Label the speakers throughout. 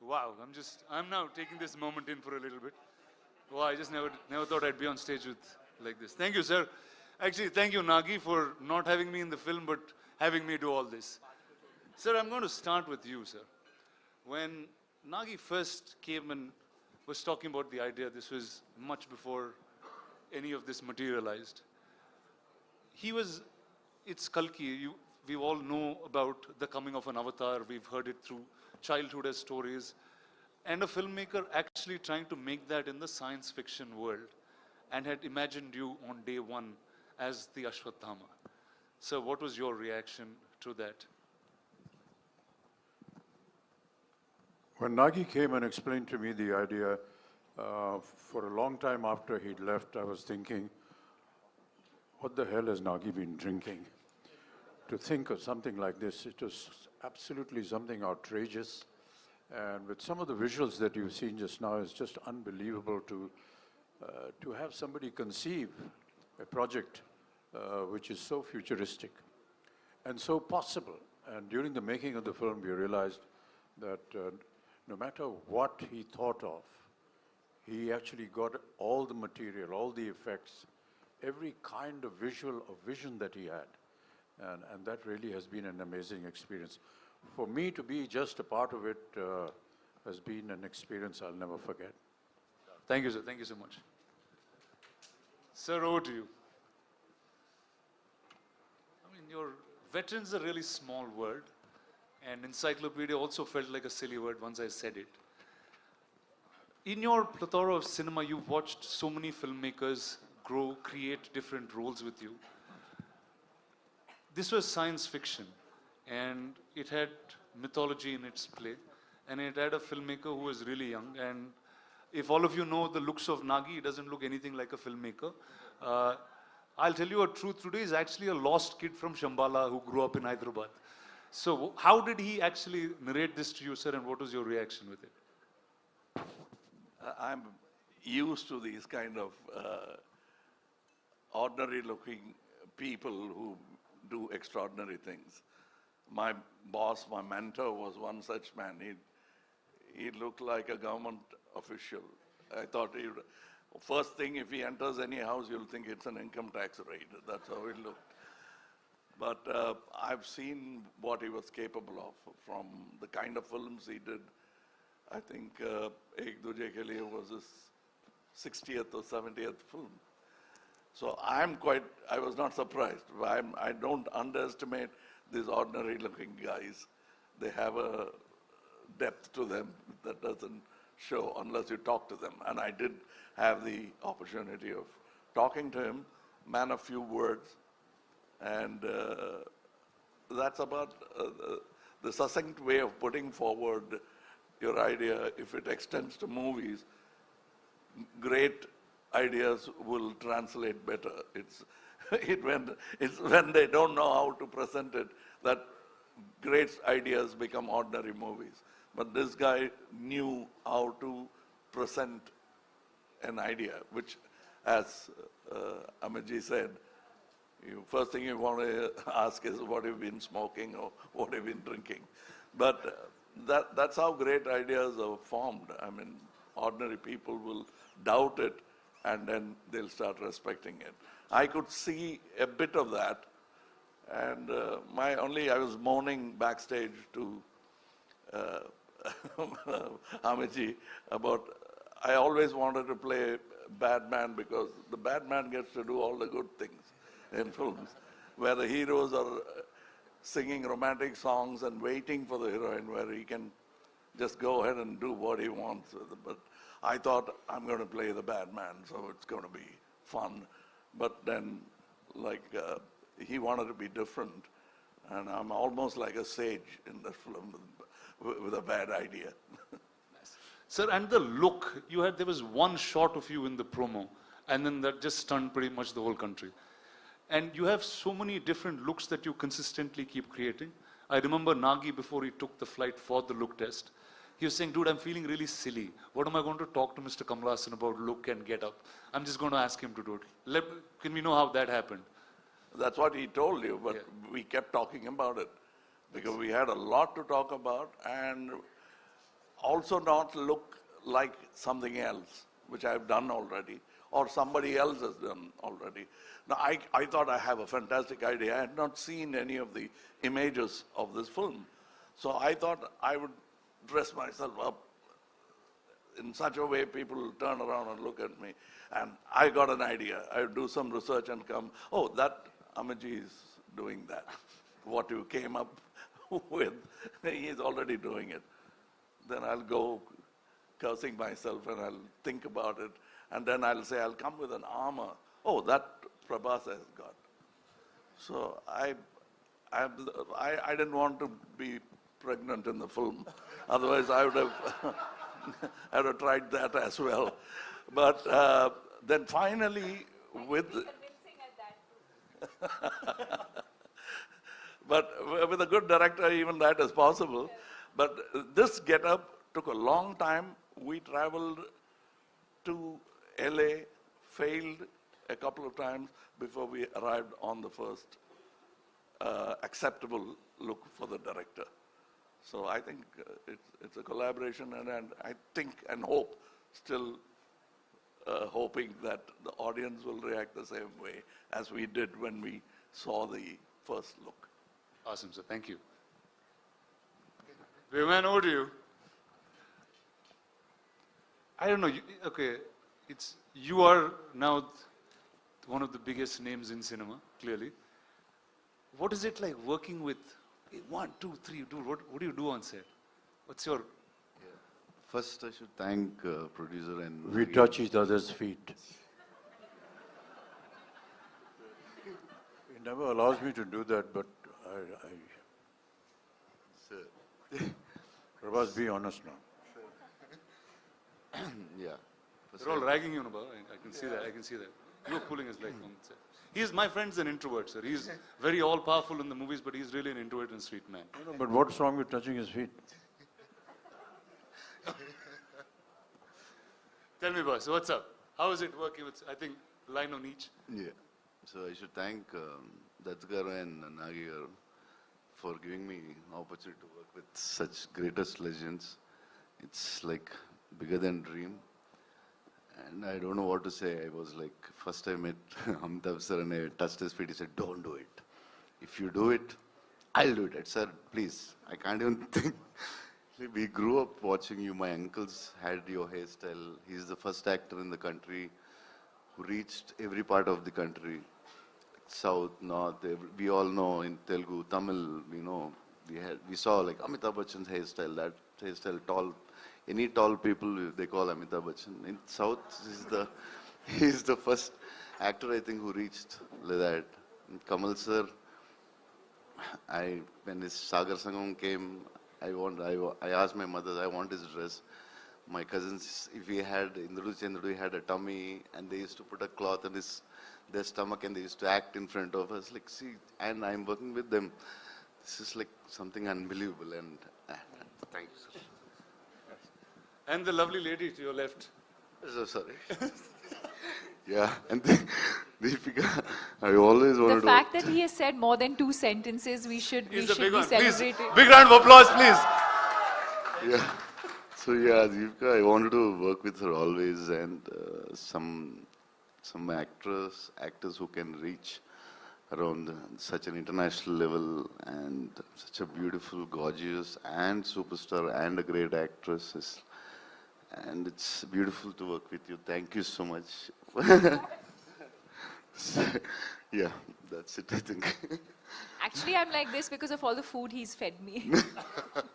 Speaker 1: Wow, I'm now taking this moment in for a little bit. Wow, I just never thought I'd be on stage with like this. Thank you, sir. Actually, thank you, Nagi, for not having me in the film, but having me do all this. Sir, I'm going to start with you, sir. When Nagi first came and was talking about the idea, this was much before any of this materialized. It's Kalki. We all know about the coming of an avatar. We've heard it through childhood as stories. And a filmmaker actually trying to make that in the science fiction world and had imagined you on day one as the Ashwatthama. So what was your reaction to that?
Speaker 2: When Nagi came and explained to me the idea, for a long time after he'd left, I was thinking, what the hell has Nagi been drinking? To think of something like this, it was absolutely something outrageous. And with some of the visuals that you've seen just now, it's just unbelievable to have somebody conceive a project which is so futuristic and so possible. And during the making of the film, we realized that no matter what he thought of, he actually got all the material, all the effects, every kind of visual or vision that he had. And that really has been an amazing experience. For me to be just a part of it has been an experience I'll never forget.
Speaker 1: Thank you, sir. Thank you so much. Sir, over to you. I mean, your veteran's a really small word, and encyclopedia also felt like a silly word once I said it. In your plethora of cinema, you've watched so many filmmakers grow, create different roles with you. This was science fiction, and it had mythology in its play, and it had a filmmaker who was really young. And if all of you know the looks of Nagi, he doesn't look anything like a filmmaker. I'll tell you a truth today, he's actually a lost kid from Shambhala who grew up in Hyderabad. So how did he actually narrate this to you, sir, and what was your reaction with it?
Speaker 3: I'm used to these kind of ordinary looking people who do extraordinary things. My boss, my mentor was one such man. He looked like a government official. I thought first thing, if he enters any house, you'll think it's an income tax raid. That's how he looked. But I've seen what he was capable of from the kind of films he did. I think Ek Duje Ke Liye was his 60th or 70th film. So I was not surprised. I don't underestimate these ordinary looking guys. They have a depth to them that doesn't show unless you talk to them. And I did have the opportunity of talking to him, man of few words. And that's about the succinct way of putting forward your idea. If it extends to movies, great ideas will translate better. It's when they don't know how to present it that great ideas become ordinary movies. But this guy knew how to present an idea, which, as Amitji said, first thing you want to ask is what have you been smoking or what have you been drinking. But that's how great ideas are formed. I mean, ordinary people will doubt it, and then they'll start respecting it. I could see a bit of that, and I was moaning backstage to Amitji about, I always wanted to play bad man because the bad man gets to do all the good things in films, where the heroes are singing romantic songs and waiting for the heroine, where he can just go ahead and do what he wants. But I thought, I'm going to play the bad man, so it's going to be fun. But then, he wanted to be different. And I'm almost like a sage in the film with a bad idea.
Speaker 1: Nice. Sir, and the look, there was one shot of you in the promo, and then that just stunned pretty much the whole country. And you have so many different looks that you consistently keep creating. I remember Nagi, before he took the flight for the look test, he was saying, dude, I'm feeling really silly. What am I going to talk to Mr. Kamal Haasan about look and get up? I'm just going to ask him to do it. Can we know how that happened?
Speaker 3: That's what he told you, but we kept talking about it because we had a lot to talk about. And also not look like something else, which I've done already, or somebody else has done already. Now, I thought I have a fantastic idea. I had not seen any of the images of this film. So I thought I would dress myself up in such a way people will turn around and look at me. And I got an idea. I would do some research and come, oh, that Amaji is doing that. What you came up with, he's already doing it. Then I'll go cursing myself and I'll think about it. And then I'll say, I'll come with an armor. Oh, that Prabhas has got. So I didn't want to be pregnant in the film. Otherwise, I would have, I would have tried that as well. But then finally, with... But with a good director, even that is possible. But this get-up took a long time. We traveled to LA, failed a couple of times before we arrived on the first acceptable look for the director. So I think it's a collaboration, and I think and hope, still hoping that the audience will react the same way as we did when we saw the first look.
Speaker 1: Awesome, sir. Thank you. Viman, over to you. I don't know. Okay, you are now one of the biggest names in cinema, clearly. What is it like working with 1, 2, 3, dude? What do you do on set? What's your...
Speaker 4: First, I should thank producer and...
Speaker 2: We touch each other's feet. He never allows me to do that, but Prabhas, be honest now.
Speaker 4: Yeah.
Speaker 1: They're all ragging you, Nubha. I can see that. I can see that. You're pulling his leg on set. My friend's an introvert, sir. He's very all-powerful in the movies, but he's really an introvert and sweet man.
Speaker 2: No, but what's wrong with touching his feet?
Speaker 1: Tell me, boss, what's up? How is it working with, I think, line on each?
Speaker 4: Yeah. So I should thank Dattgaru and Nagigaru for giving me opportunity to work with such greatest legends. It's like bigger than dream. And I don't know what to say. I was like, first I met Amitabh sir and I touched his feet. He said, don't do it. If you do it, I'll do it. I said, please, I can't even think. We grew up watching you. My uncles had your hairstyle. He's the first actor in the country who reached every part of the country. South, North, we all know in Telugu, Tamil, we saw like Amitabh Bachchan's hairstyle, that hairstyle, tall, any tall people they call Amitabh Bachchan. In South, he's the first actor I think who reached like that. And Kamal sir, when his Sagar Sangam came, I asked my mother, I want his dress. My cousins, if he had, Indru had a tummy and they used to put a cloth on their stomach and they used to act in front of us. Like, see, and I'm working with them. This is like something unbelievable and thank you, sir.
Speaker 1: And the lovely lady to your left.
Speaker 4: So sorry. Yeah, and Deepika, I always wanted to...
Speaker 5: The fact that he has said more than 2 sentences, we should be celebrating.
Speaker 1: Please, big round of applause, please.
Speaker 4: Yeah. So yeah, Deepika, I wanted to work with her always, and some actors who can reach around such an international level, and such a beautiful, gorgeous, and superstar, and a great actress. And it's beautiful to work with you. Thank you so much. Yeah, that's it, I think.
Speaker 5: Actually, I'm like this because of all the food he's fed me.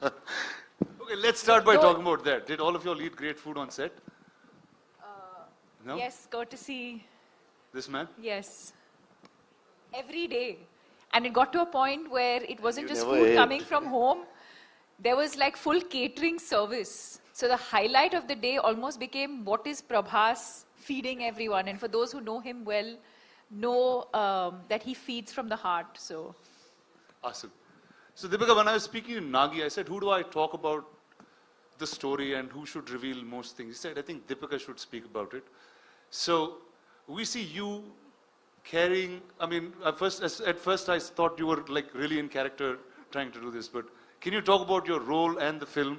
Speaker 1: Okay, let's start by talking about that. Did all of you all eat great food on set? No?
Speaker 5: Yes, courtesy.
Speaker 1: This man?
Speaker 5: Yes. Every day. And it got to a point where it wasn't
Speaker 4: You
Speaker 5: just
Speaker 4: never
Speaker 5: food
Speaker 4: ate.
Speaker 5: coming from home. There was like full catering service. So the highlight of the day almost became what is Prabhas feeding everyone. And for those who know him well, know that he feeds from the heart. So.
Speaker 1: Awesome. So Deepika, when I was speaking to Nagi, I said, who do I talk about the story and who should reveal most things? He said, I think Deepika should speak about it. So we see you carrying, I mean, at first I thought you were like really in character trying to do this, but can you talk about your role and the film?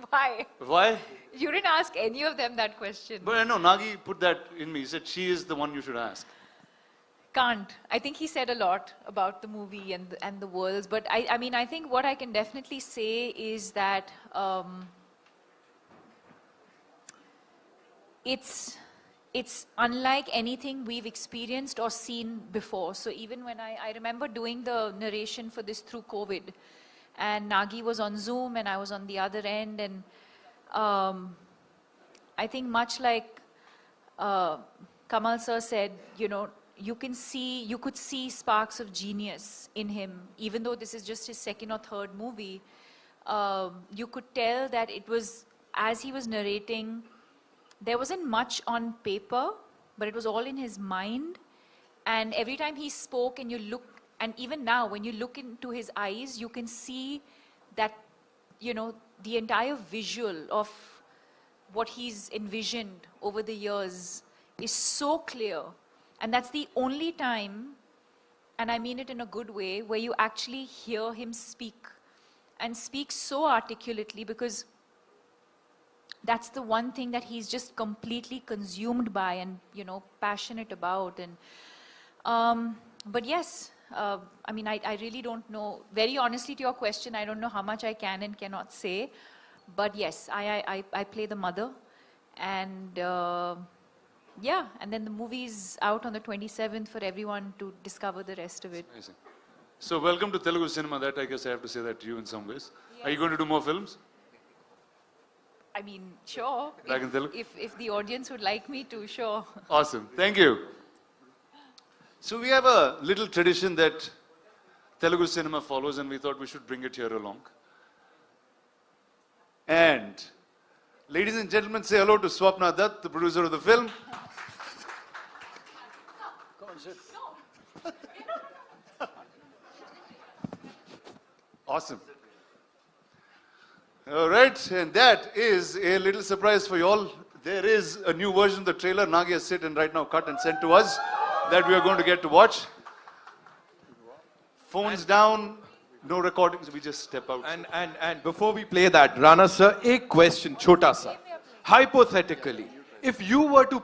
Speaker 5: Why?
Speaker 1: Why?
Speaker 5: You didn't ask any of them that question.
Speaker 1: But I know Nagi put that in me. He said she is the one you should ask.
Speaker 5: Can't. I think he said a lot about the movie and the worlds. But I mean, I think what I can definitely say is that it's unlike anything we've experienced or seen before. So even when I remember doing the narration for this through COVID, and Nagi was on Zoom and I was on the other end, and I think much like Kamal sir said, you know, you could see sparks of genius in him, even though this is just his second or third movie. You could tell that it was, as he was narrating, there wasn't much on paper, but it was all in his mind. And every time he spoke and you look, and even now when you look into his eyes, you can see that, you know, the entire visual of what he's envisioned over the years is so clear. And that's the only time, and I mean it in a good way, where you actually hear him speak, and speak so articulately, because that's the one thing that he's just completely consumed by and, you know, passionate about. And but yes, I mean, I really don't know. Very honestly to your question, I don't know how much I can and cannot say. But yes, I play the mother. And yeah, and then the movie's out on the 27th for everyone to discover the rest of it.
Speaker 1: Amazing. So welcome to Telugu cinema. That I guess I have to say that to you in some ways. Are you going to do more films?
Speaker 5: I mean, sure.
Speaker 1: Back in Telugu?
Speaker 5: If the audience would like me to, sure.
Speaker 1: Awesome. Thank you. So we have a little tradition that Telugu cinema follows, and we thought we should bring it here along. And ladies and gentlemen, say hello to Swapna Dutt, the producer of the film. Come on, sit. Awesome. All right, and that is a little surprise for you all. There is a new version of the trailer. Nagi has sit and right now cut and sent to us that we are going to get to watch. Phones down, no recordings, we just step out.
Speaker 6: And before we play that, Rana sir, a question, chota sa. Hypothetically, if you were to